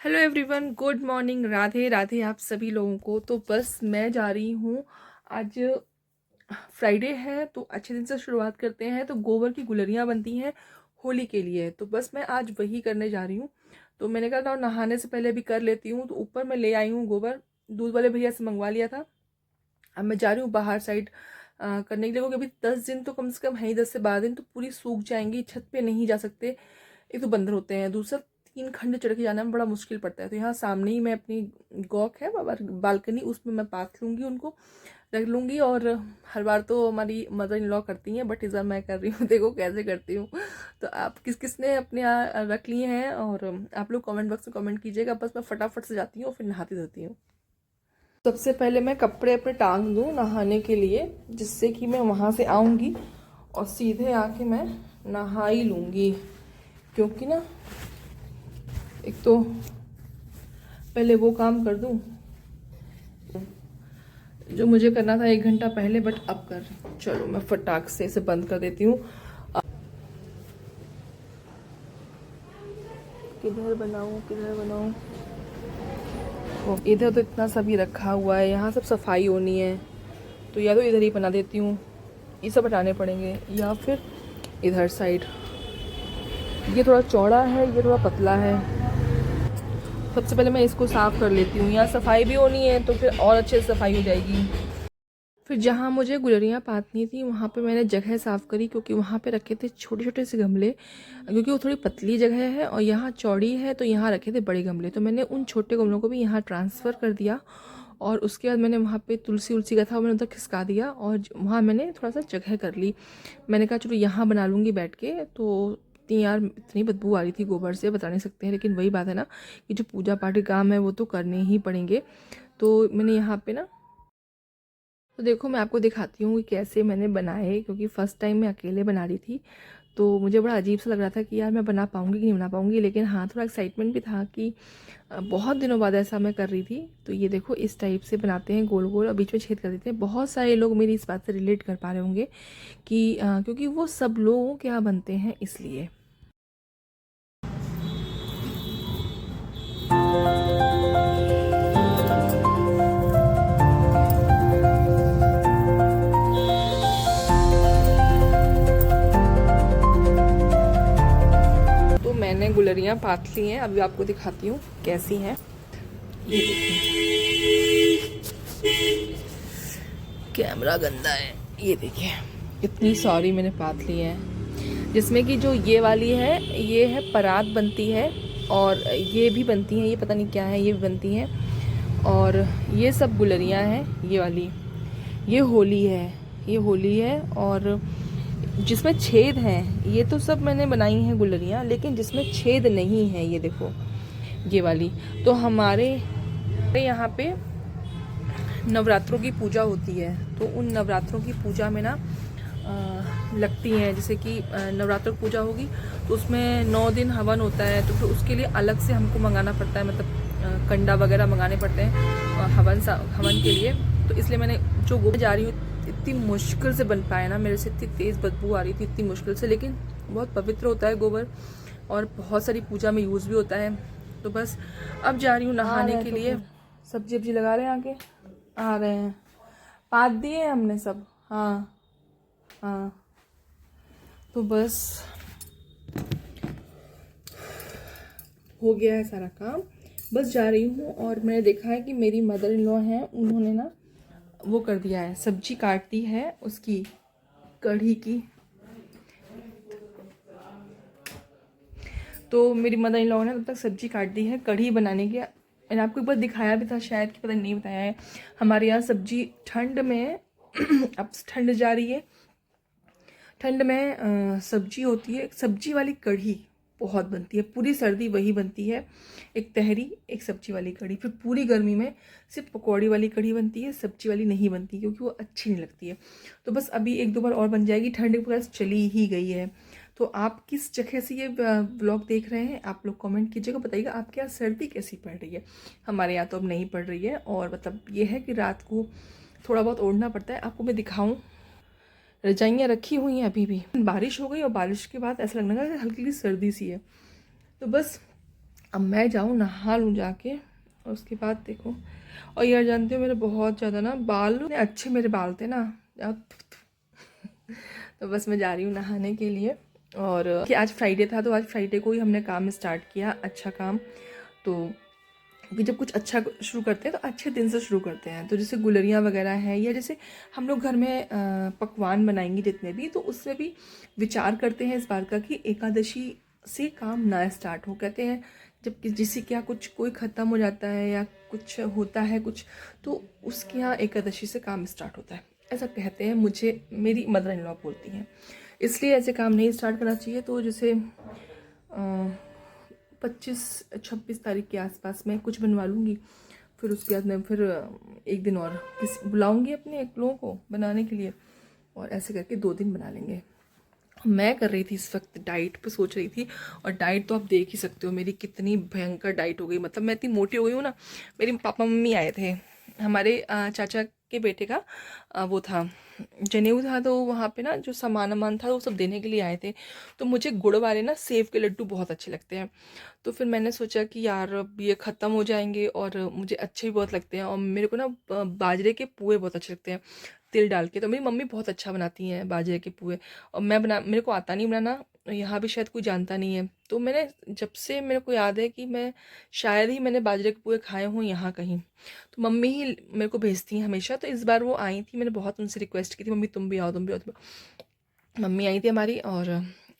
Hello everyone, good morning, Radhe Radhe आप सभी लोगों को। तो बस मैं जा रही हूँ। आज फ्राइडे है तो अच्छे दिन से शुरुआत करते हैं। तो गोबर की गुलरियाँ बनती हैं होली के लिए, तो बस मैं आज वही करने जा रही हूँ। तो मैंने कहा था नहाने से पहले भी कर लेती हूँ, तो ऊपर मैं ले आई हूँ गोबर। दूध वाले भैया से मंगवा लिया था। अब मैं जा रही हूँ बाहर साइड करने के लिए, क्योंकि अभी 10 दिन तो कम से कम है ही, 10 से 12 दिन तो पूरी सूख जाएंगी। छत पे नहीं जा सकते, एक तो बंदर होते हैं, दूसरा 3 खंड चढ़ के जाना में बड़ा मुश्किल पड़ता है। तो यहाँ सामने ही मैं अपनी गॉक है बालकनी, उसमें मैं पाथ लूँगी, उनको रख लूँगी। और हर बार तो हमारी मदर इन लॉ करती हैं, बट इस बार मैं कर रही हूँ। देखो कैसे करती हूँ। तो आप किस किस ने अपने यहाँ रख लिए हैं, और आप लोग कमेंट बॉक्स में कमेंट कीजिएगा। बस मैं फटाफट से जाती हूँ और फिर नहाती धोती हूँ। सबसे पहले मैं कपड़े अपने टांग दूँ नहाने के लिए, जिससे कि मैं वहाँ से आऊँगी और सीधे आके मैं नहा ही लूँगी। क्योंकि ना एक तो पहले वो काम कर दूँ जो मुझे करना था 1 घंटा पहले, बट अब कर रही हूँ। चलो मैं फटाक से इसे बंद कर देती हूँ। किधर बनाऊँ किधर बनाऊँ? इधर तो इतना सभी रखा हुआ है, यहाँ सब सफाई होनी है, तो या तो इधर ही बना देती हूँ, ये सब हटाने पड़ेंगे, या फिर इधर साइड। ये थोड़ा चौड़ा है, ये थोड़ा पतला है। सबसे पहले मैं इसको साफ़ कर लेती हूँ, यहाँ सफाई भी होनी है तो फिर और अच्छे से सफाई हो जाएगी। फिर जहाँ मुझे गुलरियाँ पातनी थी वहाँ पे मैंने जगह साफ़ करी, क्योंकि वहाँ पे रखे थे छोटे छोटे से गमले, क्योंकि वो थोड़ी पतली जगह है और यहाँ चौड़ी है, तो यहाँ रखे थे बड़े गमले। तो मैंने उन छोटे गमलों को भी यहाँ ट्रांसफ़र कर दिया, और उसके बाद मैंने वहाँ पे तुलसी उलसी का था, मैंने उधर खिसका दिया, और वहाँ मैंने थोड़ा सा जगह कर ली। मैंने कहा चलो यहाँ बना लूँगी बैठ के। तो इतनी यार इतनी बदबू आ रही थी गोबर से, बता नहीं सकते हैं, लेकिन वही बात है ना कि जो पूजा पाठ के काम है वो तो करने ही पड़ेंगे। तो मैंने यहाँ पे ना, तो देखो मैं आपको दिखाती हूँ कि कैसे मैंने बनाए, क्योंकि फ़र्स्ट टाइम मैं अकेले बना रही थी, तो मुझे बड़ा अजीब सा लग रहा था कि यार मैं बना पाऊँगी कि नहीं बना पाऊँगी। लेकिन हाँ, थोड़ा एक्साइटमेंट भी था कि बहुत दिनों बाद ऐसा मैं कर रही थी। तो ये देखो इस टाइप से बनाते हैं गोल गोल और बीच में छेद कर देते हैं। बहुत सारे लोग मेरी इस बात से रिलेट कर पा रहे होंगे कि क्योंकि वो सब लोगों के यहाँ बनते हैं इसलिए। तो मैंने गुलरियाँ पात ली हैं, अभी आपको दिखाती हूँ कैसी हैं। ये देखिए, कैमरा गंदा है, ये देखिए इतनी सारी मैंने पात ली है। जिसमें कि जो ये वाली है, ये है परात बनती है, और ये भी बनती हैं, ये पता नहीं क्या है, ये भी बनती हैं। और ये सब गुलरियाँ हैं, ये वाली ये होली है, ये होली है। और जिसमें छेद हैं ये तो सब मैंने बनाई हैं गुलरियाँ, लेकिन जिसमें छेद नहीं है ये देखो, ये वाली। तो हमारे यहाँ पे नवरात्रों की पूजा होती है, तो उन नवरात्रों की पूजा में ना लगती हैं। जैसे कि नवरात्र पूजा होगी तो उसमें 9 दिन हवन होता है, तो फिर उसके लिए अलग से हमको मंगाना पड़ता है, मतलब कंडा वगैरह मंगाने पड़ते हैं हवन के लिए। तो इसलिए मैंने जो गोबर जा रही हूँ, इतनी मुश्किल से बन पाया ना, मेरे से इतनी तेज़ बदबू आ रही थी, इतनी मुश्किल से, लेकिन बहुत पवित्र होता है गोबर और बहुत सारी पूजा में यूज़ भी होता है। तो बस अब जा रही हूँ नहाने के लिए। सब्जी वब्जी लगा रहे हैं, आगे आ रहे हैं, पात दिए हमने सब। हाँ हाँ, तो बस हो गया है सारा काम, बस जा रही हूँ। और मैंने देखा है कि मेरी मदर इन लॉ हैं, उन्होंने ना वो कर दिया है, सब्जी काट दी है उसकी, कढ़ी की। तो मेरी मदर इन लॉ ने तब तक सब्जी काट दी है कढ़ी बनाने की। मैंने आपको एक बार दिखाया भी था शायद, कि पता नहीं बताया है। हमारे यहाँ सब्जी ठंड में अब ठंड जा रही है, ठंड में सब्जी होती है, सब्जी वाली कढ़ी बहुत बनती है, पूरी सर्दी वही बनती है, एक तहरी एक सब्जी वाली कढ़ी। फिर पूरी गर्मी में सिर्फ पकौड़ी वाली कढ़ी बनती है, सब्जी वाली नहीं बनती, क्योंकि वो अच्छी नहीं लगती है। तो बस अभी 1-2 बार और बन जाएगी, ठंड की बस चली ही गई है। तो आप किस जगह से ये व्लॉग देख रहे हैं, आप लोग कमेंट कीजिएगा, बताइएगा आपके यहाँ सर्दी कैसी पड़ रही है। हमारे यहाँ तो अब नहीं पड़ रही है, और मतलब ये है कि रात को थोड़ा बहुत ओढ़ना पड़ता है। आपको मैं दिखाऊँ, रजाइयाँ रखी हुई हैं अभी भी। बारिश हो गई और बारिश के बाद ऐसा लगने लगा कि हल्की हल्की सर्दी सी है। तो बस अब मैं जाऊँ नहा लूँ जाके, और उसके बाद देखो। और यार जानते हो मेरे बहुत ज़्यादा ना बाल इतने अच्छे मेरे बाल थे ना, तो बस मैं जा रही हूँ नहाने के लिए। और कि आज फ्राइडे था, तो आज फ्राइडे को ही हमने काम स्टार्ट किया, अच्छा काम। तो क्योंकि जब कुछ अच्छा शुरू करते हैं तो अच्छे दिन से शुरू करते हैं। तो जैसे गुलरियाँ वगैरह हैं, या जैसे हम लोग घर में पकवान बनाएंगे जितने भी, तो उसमें भी विचार करते हैं इस बात का कि एकादशी से काम ना स्टार्ट हो। कहते हैं जब जिससे क्या कुछ कोई ख़त्म हो जाता है या कुछ होता है कुछ, तो उसके यहाँ एकादशी से काम स्टार्ट होता है, ऐसा कहते हैं। मुझे मेरी मदर इन लॉ बोलती हैं, इसलिए ऐसे काम नहीं स्टार्ट करना चाहिए। तो जैसे 25-26 तारीख के आसपास मैं कुछ बनवा लूँगी, फिर उसके बाद मैं फिर एक दिन और बुलाऊँगी अपने एक लोगों को बनाने के लिए, और ऐसे करके 2 दिन बना लेंगे। मैं कर रही थी इस वक्त डाइट पे सोच रही थी, और डाइट तो आप देख ही सकते हो मेरी कितनी भयंकर डाइट हो गई। मतलब मैं इतनी मोटी हो गई हूँ ना। मेरे पापा मम्मी आए थे, हमारे चाचा के बेटे का वो था जनेऊ था, तो वहाँ पे ना जो सामान वामान था वो सब देने के लिए आए थे। तो मुझे गुड़ वाले ना सेव के लड्डू बहुत अच्छे लगते हैं। तो फिर मैंने सोचा कि यार अब ये ख़त्म हो जाएंगे, और मुझे अच्छे भी बहुत लगते हैं, और मेरे को ना बाजरे के पुए बहुत अच्छे लगते हैं तिल डाल के। तो मेरी मम्मी बहुत अच्छा बनाती हैं बाजरे के पुए, और मेरे को आता नहीं बनाना, यहाँ भी शायद कोई जानता नहीं है। तो मैंने जब से मेरे को याद है कि मैं शायद ही मैंने बाजरे के पुए खाए हों यहाँ कहीं, तो मम्मी ही मेरे को भेजती हैं हमेशा। तो इस बार वो आई थी, मैंने बहुत उनसे रिक्वेस्ट की थी, मम्मी तुम भी आओ, तुम भी आओ, तुम भी आओ। मम्मी आई थी हमारी, और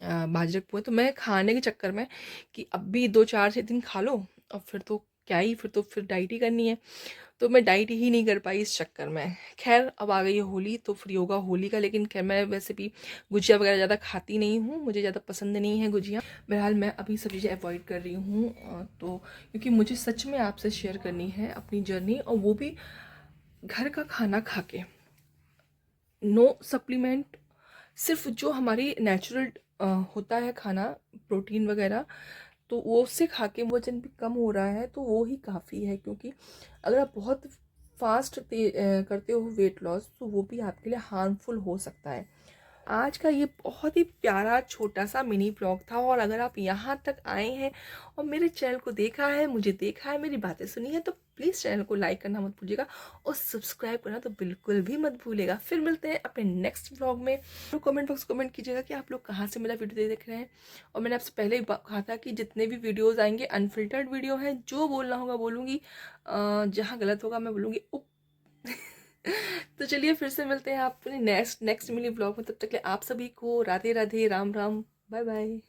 बाजरे के पुए तो मैं खाने के चक्कर में कि अब भी 2-4-6 दिन खा लो, और फिर तो क्या ही, फिर डाइट ही करनी है। तो मैं डाइट ही नहीं कर पाई इस चक्कर में। खैर अब आ गई है होली, तो फिर होगा होली का। लेकिन खैर मैं वैसे भी गुजिया वगैरह ज़्यादा खाती नहीं हूँ, मुझे ज़्यादा पसंद नहीं है गुजिया। बहरहाल मैं अभी सब चीज़ें अवॉइड कर रही हूँ, तो क्योंकि मुझे सच में आपसे शेयर करनी है अपनी जर्नी, और वो भी घर का खाना खा के, नो सप्लीमेंट, सिर्फ जो हमारी नेचुरल होता है खाना, प्रोटीन वगैरह, तो वो उससे खा के वजन भी कम हो रहा है, तो वो ही काफ़ी है। क्योंकि अगर आप बहुत फास्ट करते हो वेट लॉस, तो वो भी आपके लिए हार्मफुल हो सकता है। आज का ये बहुत ही प्यारा छोटा सा मिनी ब्लॉग था, और अगर आप यहाँ तक आए हैं और मेरे चैनल को देखा है, मुझे देखा है, मेरी बातें सुनी है, तो प्लीज़ चैनल को लाइक करना मत भूलिएगा, और सब्सक्राइब करना तो बिल्कुल भी मत भूलिएगा। फिर मिलते हैं अपने नेक्स्ट ब्लॉग में। तो कमेंट बॉक्स कमेंट कीजिएगा कि आप लोग कहाँ से मेरा वीडियो देख रहे हैं। और मैंने आपसे पहले ही कहा था कि जितने भी वीडियोज़ आएंगे अनफिल्टर्ड वीडियो हैं, जो बोलना होगा बोलूँगी, जहाँ गलत होगा मैं बोलूँगी उप। तो चलिए फिर से मिलते हैं आप अपने नेक्स्ट मिनी ब्लॉग में। तब तक के लिए आप सभी को राधे राधे, राम राम, बाय बाय।